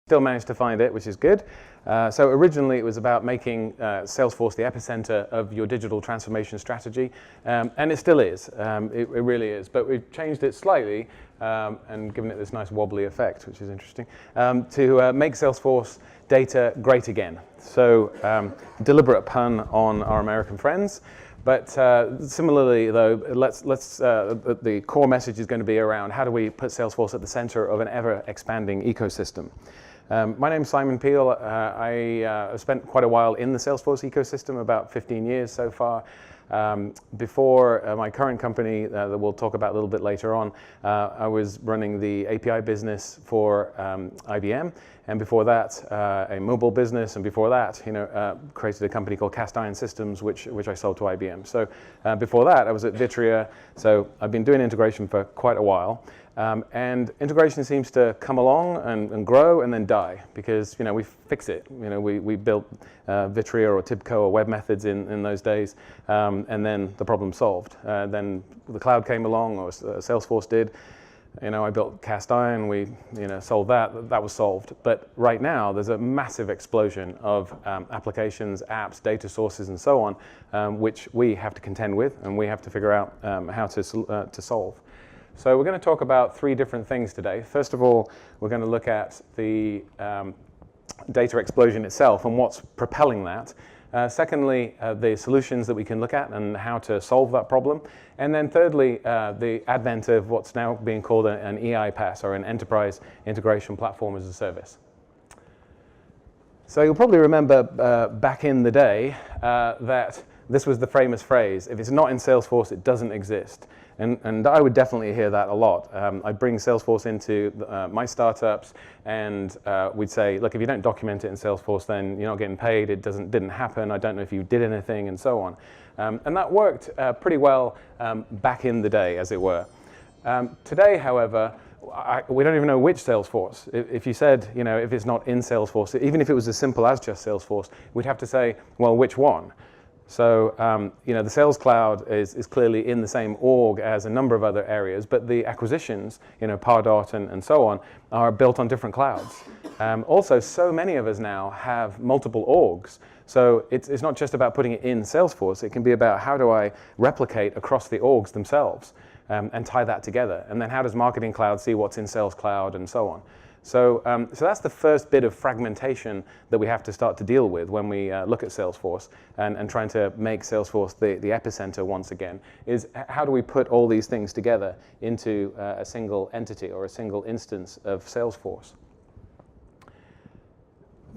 still managed to find it, which is good. So originally it was about making Salesforce the epicenter of your digital transformation strategy, and it still is. It really is. But we've changed it slightly and given it this nice wobbly effect, which is interesting, to make Salesforce data great again. So deliberate pun on our American friends. But similarly, though, the core message is going to be around how do we put Salesforce at the center of an ever-expanding ecosystem. My name's Simon Peel. I spent quite a while in the Salesforce ecosystem, about 15 years so far. Before my current company that we'll talk about a little bit later on, I was running the API business for IBM, and before that a mobile business, and before that created a company called Cast Iron Systems, which I sold to IBM. So before that I was at Vitria, so I've been doing integration for quite a while. And integration seems to come along and grow and then die because we fix it. We built Vitria or Tibco or web methods in those days, and then the problem solved. Then the cloud came along, or Salesforce did. I built Cast Iron. We solved that. That was solved. But right now there's a massive explosion of applications, apps, data sources, and so on, which we have to contend with, and we have to figure out how to solve. So we're going to talk about three different things today. First of all, we're going to look at the data explosion itself and what's propelling that. Secondly, the solutions that we can look at and how to solve that problem. And then thirdly, the advent of what's now being called an eiPaaS, or an Enterprise Integration Platform as a Service. So you'll probably remember back in the day that this was the famous phrase: if it's not in Salesforce, it doesn't exist. And I would definitely hear that a lot. I bring Salesforce into my startups, and we'd say, look, if you don't document it in Salesforce, then you're not getting paid. It didn't happen. I don't know if you did anything, and so on. And that worked pretty well back in the day, as it were. Today, however, we don't even know which Salesforce. If you said, if it's not in Salesforce, even if it was as simple as just Salesforce, we'd have to say, well, which one? So, the Sales Cloud is clearly in the same org as a number of other areas, but the acquisitions, Pardot and so on, are built on different clouds. Also, so many of us now have multiple orgs. So it's not just about putting it in Salesforce. It can be about how do I replicate across the orgs themselves and tie that together. And then how does Marketing Cloud see what's in Sales Cloud and so on. So that's the first bit of fragmentation that we have to start to deal with when we look at Salesforce and trying to make Salesforce the epicenter once again, is how do we put all these things together into a single entity or a single instance of Salesforce.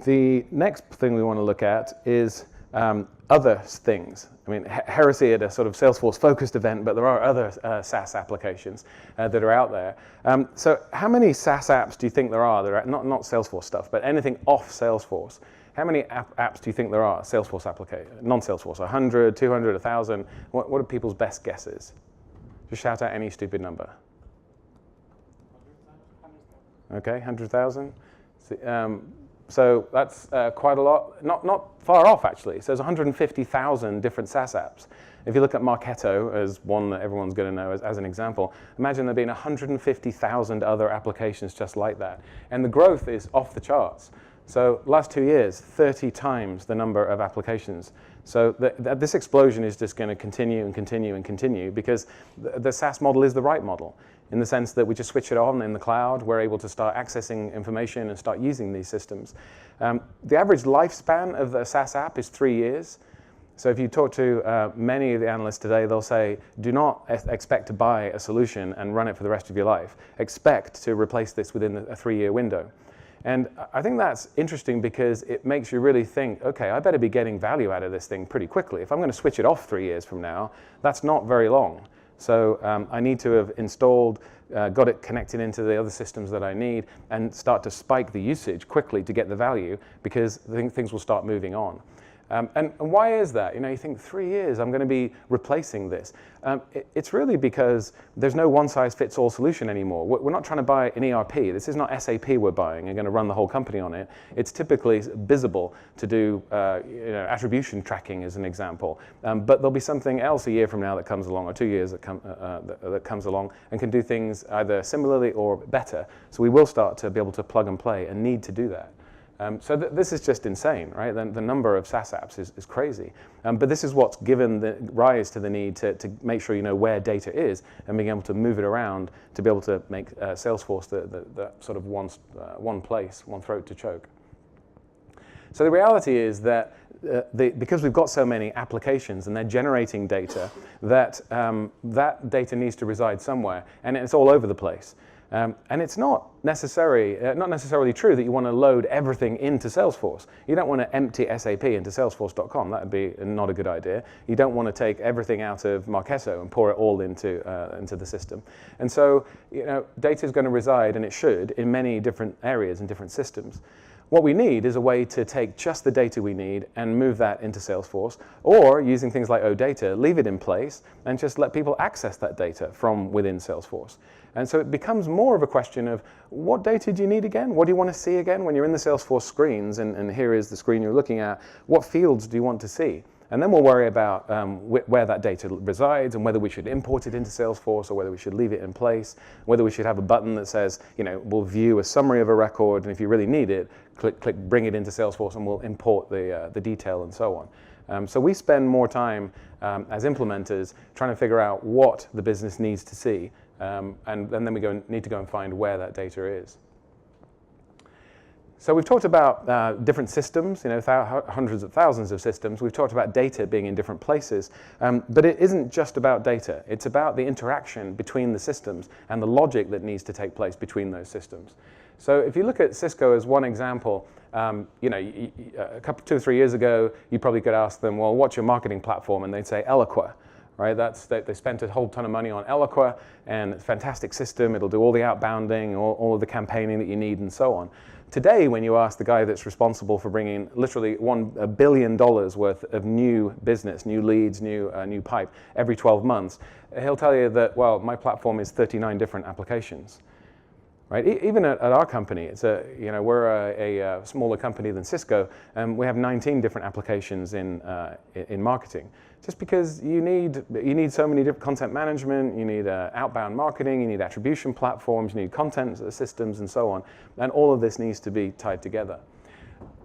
The next thing we want to look at is other things. I mean, heresy at a sort of Salesforce-focused event, but there are other SaaS applications that are out there. So how many SaaS apps do you think there are? Not Salesforce stuff, but anything off Salesforce. How many apps do you think there are, Salesforce applications, non-Salesforce? 100, 200, 1,000? What are people's best guesses? Just shout out any stupid number. 100,000. Okay, 100,000. So that's quite a lot. Not far off, actually. So there's 150,000 different SaaS apps. If you look at Marketo as one that everyone's going to know as an example, imagine there being 150,000 other applications just like that. And the growth is off the charts. So last 2 years, 30 times the number of applications. So this explosion is just going to continue and continue and continue because the SaaS model is the right model, in the sense that we just switch it on in the cloud. We're able to start accessing information and start using these systems. The average lifespan of the SaaS app is 3 years. So if you talk to many of the analysts today, they'll say, do not expect to buy a solution and run it for the rest of your life. Expect to replace this within a 3-year window. And I think that's interesting because it makes you really think, okay, I better be getting value out of this thing pretty quickly. If I'm going to switch it off 3 years from now, that's not very long. So I need to have installed, got it connected into the other systems that I need, and start to spike the usage quickly to get the value, because things will start moving on. And why is that? You think 3 years, I'm going to be replacing this. It's really because there's no one-size-fits-all solution anymore. We're not trying to buy an ERP. This is not SAP we're buying and going to run the whole company on it. It's typically visible to do attribution tracking, as an example. But there'll be something else a year from now that comes along, or 2 years that comes along, and can do things either similarly or better. So we will start to be able to plug and play and need to do that. So this is just insane, right? The number of SaaS apps is crazy. But this is what's given the rise to the need to make sure you know where data is and being able to move it around to be able to make Salesforce the sort of one place, one throat to choke. So the reality is that because we've got so many applications and they're generating data, that data needs to reside somewhere, and it's all over the place. And it's not necessarily true that you want to load everything into Salesforce. You don't want to empty SAP into Salesforce.com. That would be not a good idea. You don't want to take everything out of Marketo and pour it all into the system. And so, data is going to reside, and it should, in many different areas and different systems. What we need is a way to take just the data we need and move that into Salesforce, or using things like OData, leave it in place and just let people access that data from within Salesforce. And so it becomes more of a question of, what data do you need again? What do you want to see again when you're in the Salesforce screens, and here is the screen you're looking at? What fields do you want to see? And then we'll worry about where that data resides and whether we should import it into Salesforce or whether we should leave it in place, whether we should have a button that says, we'll view a summary of a record, and if you really need it, click bring it into Salesforce, and we'll import the detail and so on. So we spend more time as implementers trying to figure out what the business needs to see, and then we need to go and find where that data is. So we've talked about different systems, hundreds of thousands of systems. We've talked about data being in different places, but it isn't just about data. It's about the interaction between the systems and the logic that needs to take place between those systems. So if you look at Cisco as one example, 2 or 3 years ago, you probably could ask them, well, what's your marketing platform? And they'd say Eloqua. Right? They spent a whole ton of money on Eloqua, and it's a fantastic system. It'll do all the outbounding, all of the campaigning that you need, and so on. Today, when you ask the guy that's responsible for bringing literally $1 billion worth of new business, new leads, new pipe every 12 months, he'll tell you that, well, my platform is 39 different applications. Right? Even at our company, we're a smaller company than Cisco, and we have 19 different applications in marketing. Just because you need so many different content management, you need outbound marketing, you need attribution platforms, you need content systems, and so on, and all of this needs to be tied together.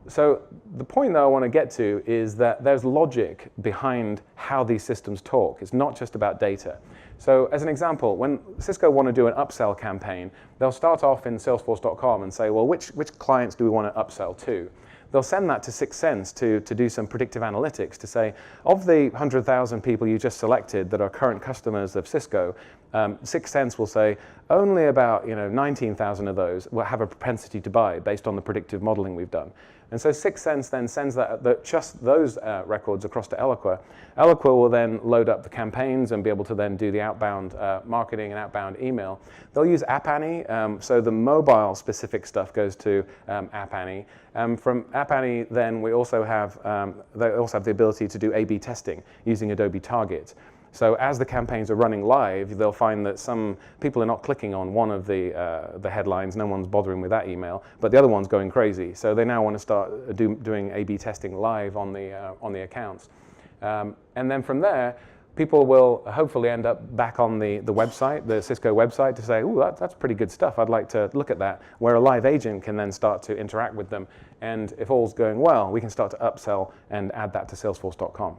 So the point that I want to get to is that there's logic behind how these systems talk. It's not just about data. So as an example, when Cisco want to do an upsell campaign, they'll start off in Salesforce.com and say, well, which clients do we want to upsell to? They'll send that to 6sense to do some predictive analytics to say, of the 100,000 people you just selected that are current customers of Cisco, 6sense will say only about 19,000 of those will have a propensity to buy based on the predictive modeling we've done. And so 6sense then sends just those records across to Eloqua. Eloqua will then load up the campaigns and be able to then do the outbound marketing and outbound email. They'll use App Annie, so the mobile specific stuff goes to App Annie. From App Annie, then they also have the ability to do A/B testing using Adobe Target. So as the campaigns are running live, they'll find that some people are not clicking on one of the headlines. No one's bothering with that email, but the other one's going crazy. So they now want to start doing A/B testing live on the accounts. And then from there, people will hopefully end up back on the website, the Cisco website, to say, "Ooh, that's pretty good stuff. I'd like to look at that." Where a live agent can then start to interact with them, and if all's going well, we can start to upsell and add that to Salesforce.com.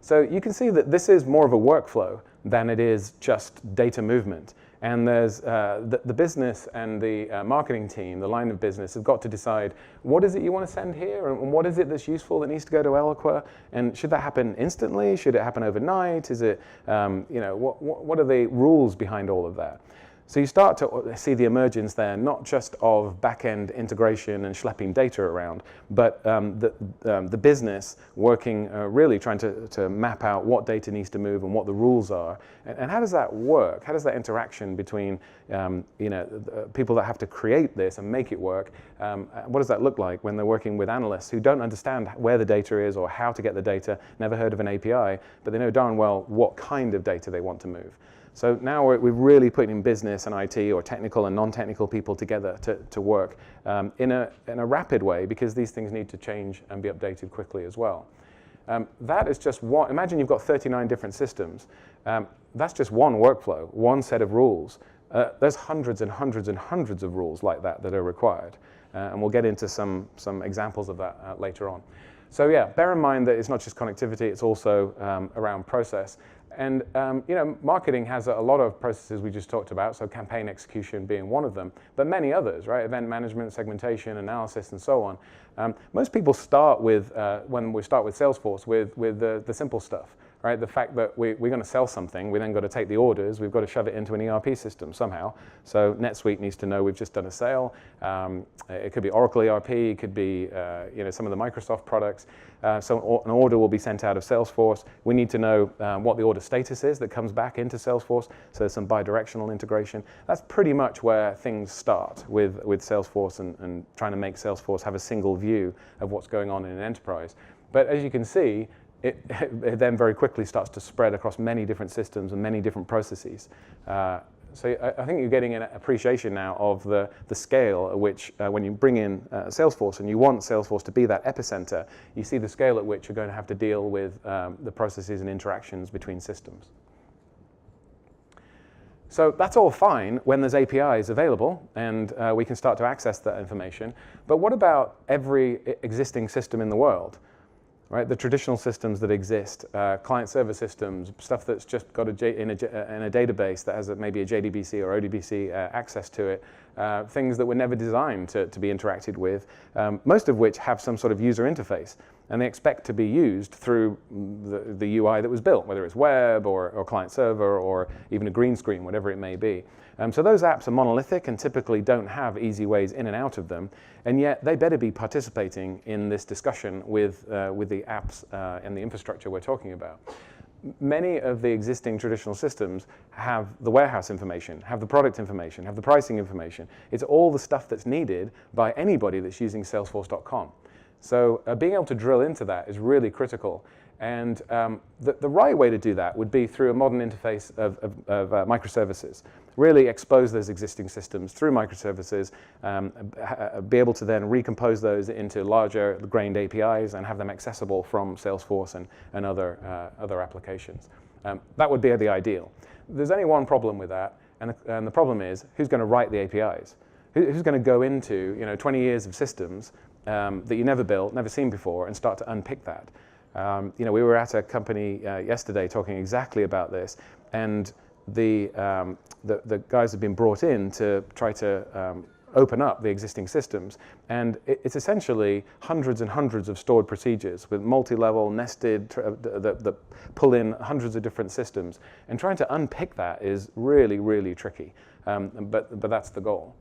So you can see that this is more of a workflow than it is just data movement. And there's the business and the marketing team, the line of business, have got to decide, what is it you want to send here, and what is it that's useful that needs to go to Eloqua, and should that happen instantly? Should it happen overnight? Is it, what are the rules behind all of that? So you start to see the emergence there, not just of back-end integration and schlepping data around, but the business working, really trying to map out what data needs to move and what the rules are. And how does that work? How does that interaction between people that have to create this and make it work, what does that look like when they're working with analysts who don't understand where the data is or how to get the data, never heard of an API, but they know darn well what kind of data they want to move. So now we're really putting business and IT or technical and non-technical people together to work in a rapid way, because these things need to change and be updated quickly as well. That is just one. Imagine you've got 39 different systems. That's just one workflow, one set of rules. There's hundreds and hundreds and hundreds of rules like that are required. And we'll get into some examples of that later on. So yeah, bear in mind that it's not just connectivity, it's also around process. And marketing has a lot of processes we just talked about, so campaign execution being one of them, but many others, right? Event management, segmentation, analysis, and so on. Most people start with, when we start with Salesforce, with the simple stuff, right? The fact that we're going to sell something, we then got to take the orders, we've got to shove it into an ERP system somehow. So NetSuite needs to know we've just done a sale. It could be Oracle ERP, it could be some of the Microsoft products. So an order will be sent out of Salesforce. We need to know what the order status is that comes back into Salesforce. So there's some bidirectional integration. That's pretty much where things start with Salesforce and trying to make Salesforce have a single view of what's going on in an enterprise. But as you can see, it then very quickly starts to spread across many different systems and many different processes. So I think you're getting an appreciation now of the scale at which, when you bring in Salesforce and you want Salesforce to be that epicenter, you see the scale at which you're going to have to deal with the processes and interactions between systems. So that's all fine when there's APIs available and we can start to access that information. But what about every existing system in the world? Right, the traditional systems that exist, client-server systems, stuff that's just got in a database that has maybe a JDBC or ODBC access to it, things that were never designed to be interacted with, most of which have some sort of user interface, and they expect to be used through the UI that was built, whether it's web or client-server or even a green screen, whatever it may be. So those apps are monolithic and typically don't have easy ways in and out of them, and yet they better be participating in this discussion with the apps and the infrastructure we're talking about. Many of the existing traditional systems have the warehouse information, have the product information, have the pricing information. It's all the stuff that's needed by anybody that's using Salesforce.com. So being able to drill into that is really critical. And the right way to do that would be through a modern interface of microservices. Really expose those existing systems through microservices, be able to then recompose those into larger grained APIs and have them accessible from Salesforce and other applications. That would be the ideal. There's only one problem with that, and the problem is who's going to write the APIs? Who's going to go into 20 years of systems that you never built, never seen before, and start to unpick that? We were at a company yesterday talking exactly about this, and the guys have been brought in to try to open up the existing systems, and it's essentially hundreds and hundreds of stored procedures with multi-level nested that pull in hundreds of different systems, and trying to unpick that is really, really tricky, but that's the goal.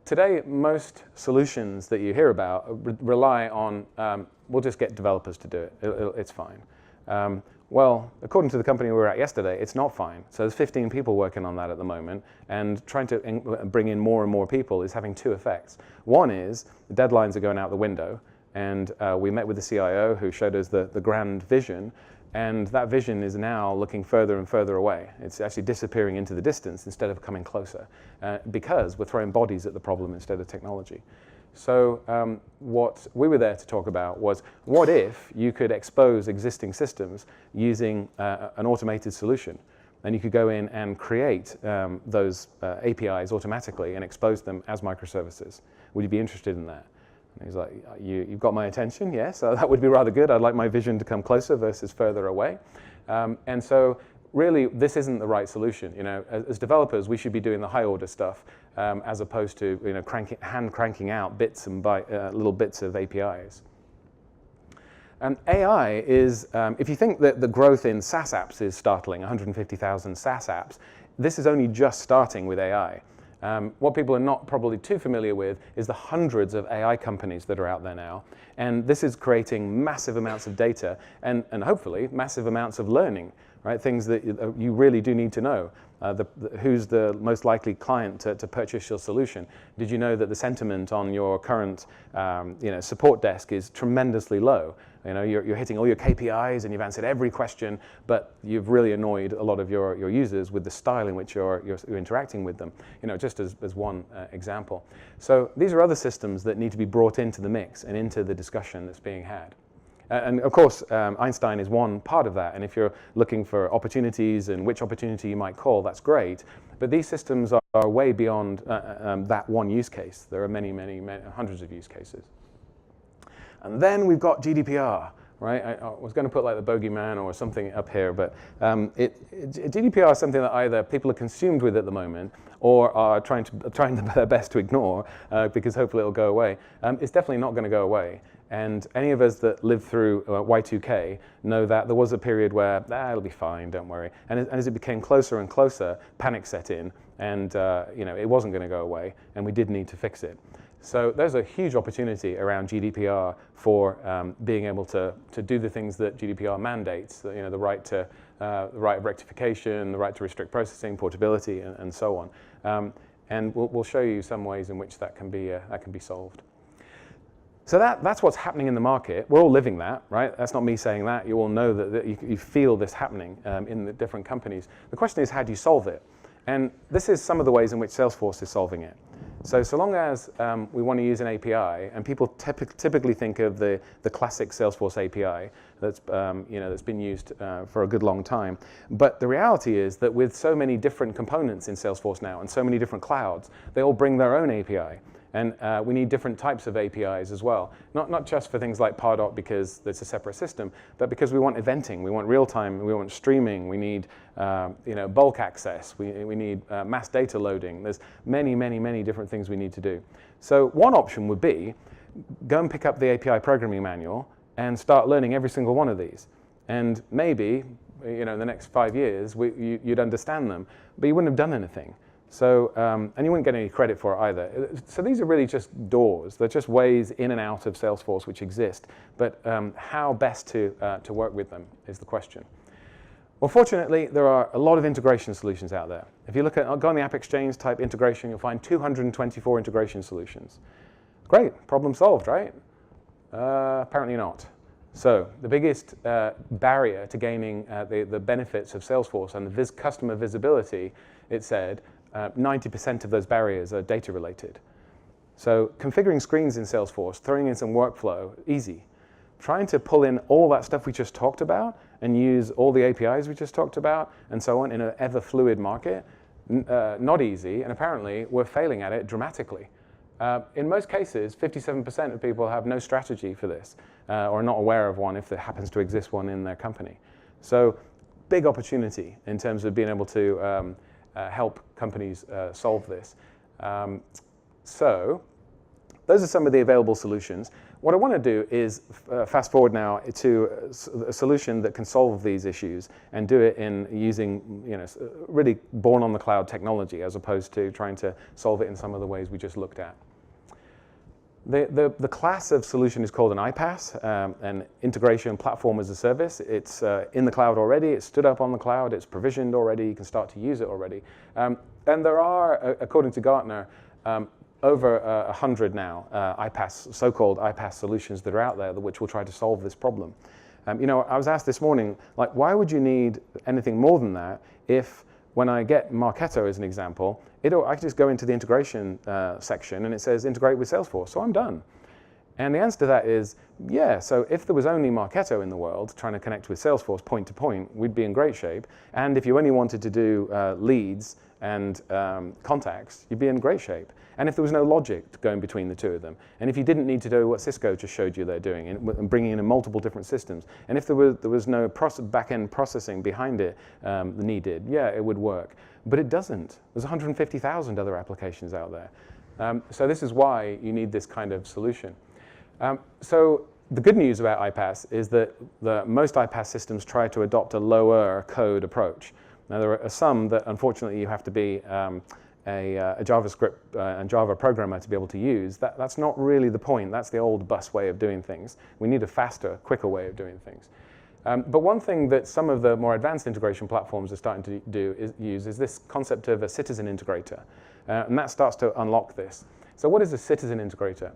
Today, most solutions that you hear about rely on, we'll just get developers to do it, it's fine. Well, according to the company we were at yesterday, it's not fine. So there's 15 people working on that at the moment, and trying to bring in more and more people is having two effects. One is the deadlines are going out the window, and we met with the CIO who showed us the grand vision, and that vision is now looking further and further away. It's actually disappearing into the distance instead of coming closer, because we're throwing bodies at the problem instead of technology. So what we were there to talk about was, what if you could expose existing systems using an automated solution? And you could go in and create those APIs automatically and expose them as microservices. Would you be interested in that? And he's like, you've got my attention, yes, that would be rather good. I'd like my vision to come closer versus further away. And so really, this isn't the right solution. As developers, we should be doing the high order stuff as opposed to hand cranking out bits and little bits of APIs. And AI is, if you think that the growth in SaaS apps is startling, 150,000 SaaS apps, this is only just starting with AI. What people are not probably too familiar with is the hundreds of AI companies that are out there now. And this is creating massive amounts of data and hopefully massive amounts of learning, right? Things that you really do need to know. Who's the most likely client to purchase your solution? Did you know that the sentiment on your current support desk is tremendously low? You know, you're hitting all your KPIs and you've answered every question, but you've really annoyed a lot of your users with the style in which you're interacting with them, you know, just as one example. So these are other systems that need to be brought into the mix and into the discussion that's being had. And of course, Einstein is one part of that. And if you're looking for opportunities and which opportunity you might call, that's great. But these systems are way beyond that one use case. There are many, hundreds of use cases. And then we've got GDPR, right? I was going to put like the bogeyman or something up here, but GDPR is something that either people are consumed with at the moment or are trying their best to ignore because hopefully it'll go away. It's definitely not going to go away. And any of us that lived through Y2K know that there was a period where, it'll be fine, don't worry. And as it became closer and closer, panic set in, and it wasn't going to go away, and we did need to fix it. So there's a huge opportunity around GDPR for being able to do the things that GDPR mandates, the right to right of rectification, the right to restrict processing, portability, and so on. And we'll show you some ways in which that can be solved. So that's what's happening in the market. We're all living that, right? That's not me saying that. You all know that you feel this happening in the different companies. The question is, how do you solve it? And this is some of the ways in which Salesforce is solving it. So long as we want to use an API, and people typically think of the classic Salesforce API that's been used for a good long time. But the reality is that with so many different components in Salesforce now and so many different clouds, they all bring their own API. And we need different types of APIs as well. Not just for things like Pardot because it's a separate system, but because we want eventing, we want real time, we want streaming, we need bulk access, we need mass data loading. There's many different things we need to do. So one option would be go and pick up the API programming manual and start learning every single one of these. And maybe in the next 5 years you'd understand them, but you wouldn't have done anything. So, and you wouldn't get any credit for it either. So these are really just doors. They're just ways in and out of Salesforce which exist. But how best to work with them is the question. Well, fortunately, there are a lot of integration solutions out there. If you go on the App Exchange, type integration, you'll find 224 integration solutions. Great, problem solved, right? Apparently not. So the biggest barrier to gaining the benefits of Salesforce and the customer visibility, it said, 90% of those barriers are data related. So configuring screens in Salesforce, throwing in some workflow, easy. Trying to pull in all that stuff we just talked about and use all the APIs we just talked about and so on in an ever fluid market, not easy, and apparently we're failing at it dramatically. In most cases, 57% of people have no strategy for this or are not aware of one if there happens to exist one in their company. So big opportunity in terms of being able to help companies solve this. So those are some of the available solutions. What I want to do is fast forward now to a solution that can solve these issues and do it in using really born on the cloud technology as opposed to trying to solve it in some of the ways we just looked at. The class of solution is called an eiPaaS, an integration platform as a service. It's in the cloud already, it's stood up on the cloud, it's provisioned already, you can start to use it already. And there are, according to Gartner, over 100 now eiPaaS, so-called eiPaaS solutions that are out there which will try to solve this problem. I was asked this morning, like, why would you need anything more than that if, when I get Marketo as an example, I can just go into the integration section and it says integrate with Salesforce, so I'm done. And the answer to that is, yeah, so if there was only Marketo in the world trying to connect with Salesforce point to point, we'd be in great shape. And if you only wanted to do leads and contacts, you'd be in great shape. And if there was no logic going between the two of them, and if you didn't need to do what Cisco just showed you they're doing and bringing in multiple different systems, and if there was no back-end processing behind it needed, yeah, it would work. But it doesn't. There's 150,000 other applications out there. So this is why you need this kind of solution. So the good news about eiPaaS is that most eiPaaS systems try to adopt a lower code approach. Now, there are some that, unfortunately, you have to be a JavaScript and Java programmer to be able to use. That's not really the point. That's the old bus way of doing things. We need a faster, quicker way of doing things. But one thing that some of the more advanced integration platforms are starting to use is this concept of a citizen integrator. And that starts to unlock this. So what is a citizen integrator?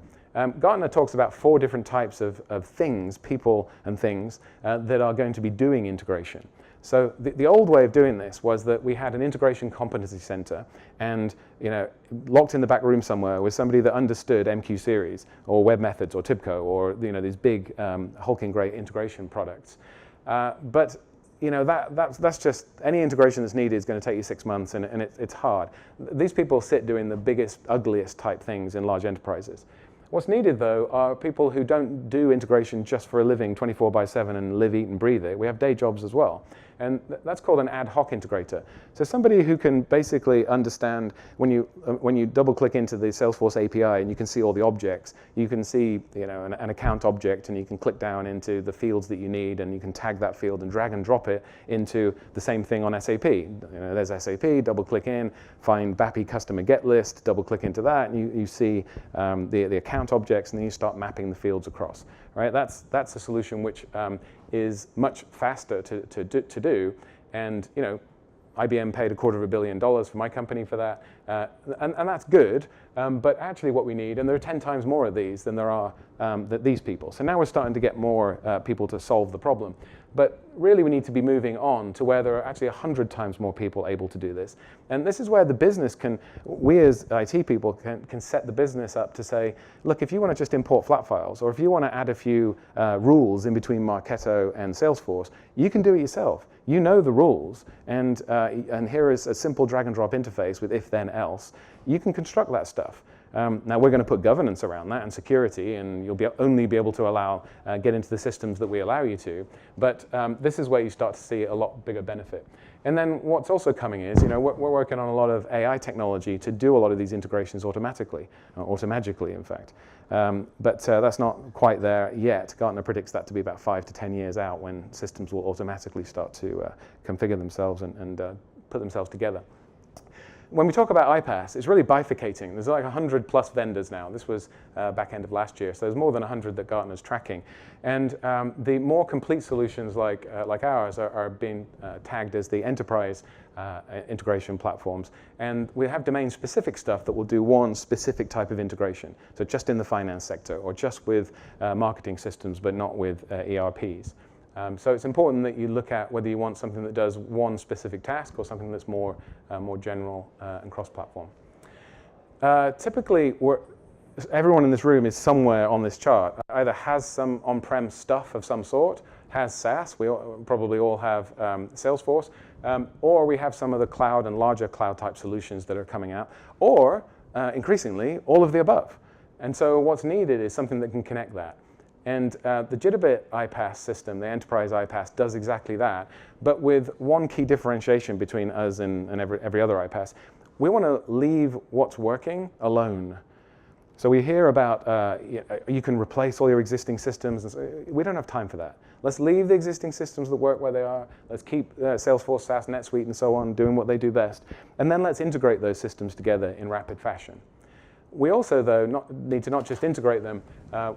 Gartner talks about 4 different types of things, people and things, that are going to be doing integration. So the old way of doing this was that we had an integration competency center, and locked in the back room somewhere was somebody that understood MQ series or web methods or TIBCO or these big hulking great integration products. But that's just any integration that's needed is going to take you 6 months, and it's hard. These people sit doing the biggest, ugliest type things in large enterprises. What's needed, though, are people who don't do integration just for a living 24/7 and live, eat, and breathe it. We have day jobs as well. And that's called an ad hoc integrator. So somebody who can basically understand when you double click into the Salesforce API and you can see all the objects, you can see an account object, and you can click down into the fields that you need, and you can tag that field and drag and drop it into the same thing on SAP. There's SAP, double click in, find BAPI customer get list, double click into that, and you see the account objects, and then you start mapping the fields across. Right? That's a solution which is much faster to do, and IBM paid $250 million for my company for that, and that's good. But actually, what we need, and there are 10 times more of these than there are these people. So now we're starting to get more people to solve the problem. But really, we need to be moving on to where there are actually 100 times more people able to do this. And this is where the business we as IT people can set the business up to say, look, if you want to just import flat files, or if you want to add a few rules in between Marketo and Salesforce, you can do it yourself. You know the rules, and here is a simple drag and drop interface with if, then, else. You can construct that stuff. Now we're going to put governance around that and security, and you'll only be able to get into the systems that we allow you to. But this is where you start to see a lot bigger benefit. And then what's also coming is, we're working on a lot of AI technology to do a lot of these integrations automatically, automagically, in fact. But that's not quite there yet. Gartner predicts that to be about 5 to 10 years out, when systems will automatically start to configure themselves and put themselves together. When we talk about eiPaaS, it's really bifurcating. There's like 100 plus vendors now. This was back end of last year, so there's more than 100 that Gartner's tracking. And the more complete solutions like ours are being tagged as the enterprise integration platforms. And we have domain-specific stuff that will do one specific type of integration. So just in the finance sector, or just with marketing systems, but not with ERPs. So it's important that you look at whether you want something that does one specific task or something that's more general and cross-platform. Typically, everyone in this room is somewhere on this chart. Either has some on-prem stuff of some sort, has SaaS, we probably all have Salesforce, or we have some of the cloud and larger cloud-type solutions that are coming out, or increasingly, all of the above. And so what's needed is something that can connect that. And the Jitterbit eiPaaS system, the enterprise eiPaaS, does exactly that, but with one key differentiation between us and every other eiPaaS. We want to leave what's working alone. So we hear about you can replace all your existing systems. And so we don't have time for that. Let's leave the existing systems that work where they are. Let's keep Salesforce, SaaS, NetSuite, and so on doing what they do best. And then let's integrate those systems together in rapid fashion. We also, though, need to not just integrate them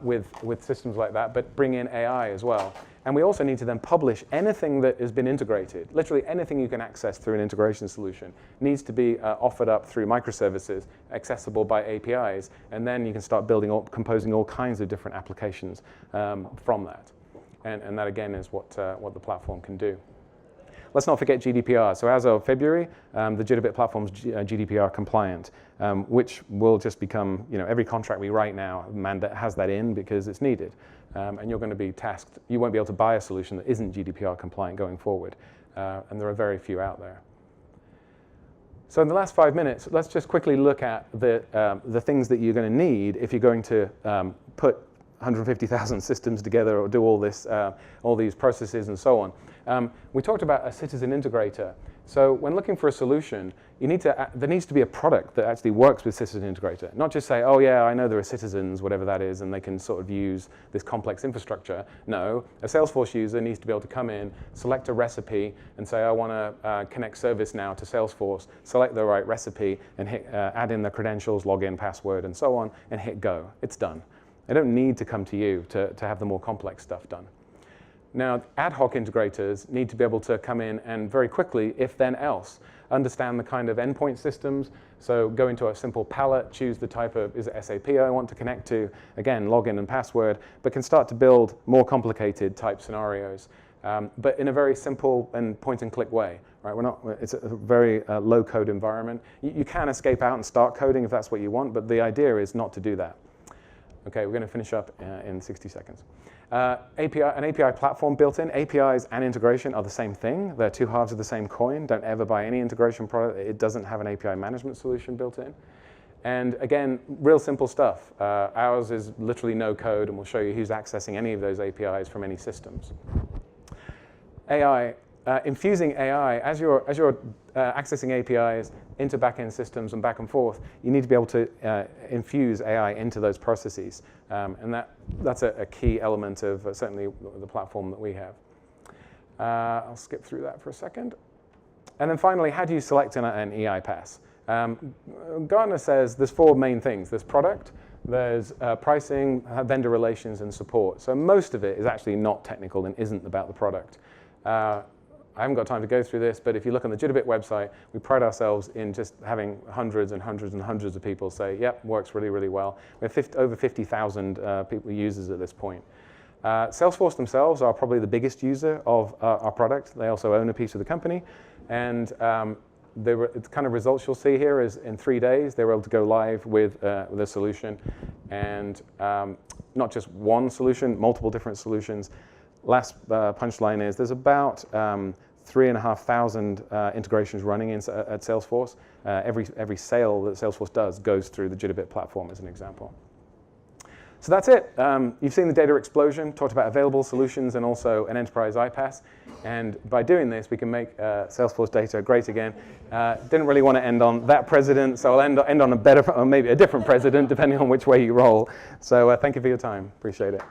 with systems like that, but bring in AI as well. And we also need to then publish anything that has been integrated. Literally anything you can access through an integration solution needs to be offered up through microservices, accessible by APIs, and then you can start composing all kinds of different applications from that. And that, again, is what the platform can do. Let's not forget GDPR. So as of February, the Jitterbit platform's GDPR compliant, which will just become, every contract we write now has that in because it's needed. And you're going to be tasked. You won't be able to buy a solution that isn't GDPR compliant going forward. And there are very few out there. So in the last 5 minutes, let's just quickly look at the things that you're going to need if you're going to put 150,000 systems together or do all these processes and so on. We talked about a citizen integrator. So when looking for a solution, there needs to be a product that actually works with Citizen Integrator. Not just say, oh yeah, I know there are citizens, whatever that is, and they can sort of use this complex infrastructure. No, a Salesforce user needs to be able to come in, select a recipe, and say, I want to connect ServiceNow to Salesforce, select the right recipe, and add in the credentials, login, password, and so on, and hit go. It's done. They don't need to come to you to have the more complex stuff done. Now, ad hoc integrators need to be able to come in and very quickly, if then else, understand the kind of endpoint systems. So go into a simple palette, choose the type of, is it SAP I want to connect to? Again, login and password, but can start to build more complicated type scenarios, but in a very simple and point-and-click way. Right? It's a very low-code environment. You can escape out and start coding if that's what you want, but the idea is not to do that. Okay, we're going to finish up in 60 seconds. An API platform built in. APIs and integration are the same thing. They're two halves of the same coin. Don't ever buy any integration product. It doesn't have an API management solution built in. And again, real simple stuff. Ours is literally no code, and we'll show you who's accessing any of those APIs from any systems. AI. Infusing AI, as you're accessing APIs into back-end systems and back and forth, you need to be able to infuse AI into those processes. And that's a key element of certainly the platform that we have. I'll skip through that for a second. And then finally, how do you select an eiPaaS? Gartner says there's four main things. There's product, there's pricing, vendor relations, and support. So most of it is actually not technical and isn't about the product. I haven't got time to go through this, but if you look on the Jitterbit website, we pride ourselves in just having hundreds and hundreds and hundreds of people say, yep, works really, really well. We have over 50,000 users at this point. Salesforce themselves are probably the biggest user of our product. They also own a piece of the company. And the kind of results you'll see here is in 3 days, they were able to go live with a solution. And not just one solution, multiple different solutions. Last punchline is there's about 3,500 integrations running at Salesforce. Every sale that Salesforce does goes through the Jitterbit platform as an example. So that's it. You've seen the data explosion, talked about available solutions and also an enterprise eiPaaS. And by doing this, we can make Salesforce data great again. Didn't really want to end on that president, so I'll end on a better, or maybe a different president, depending on which way you roll. So thank you for your time. Appreciate it.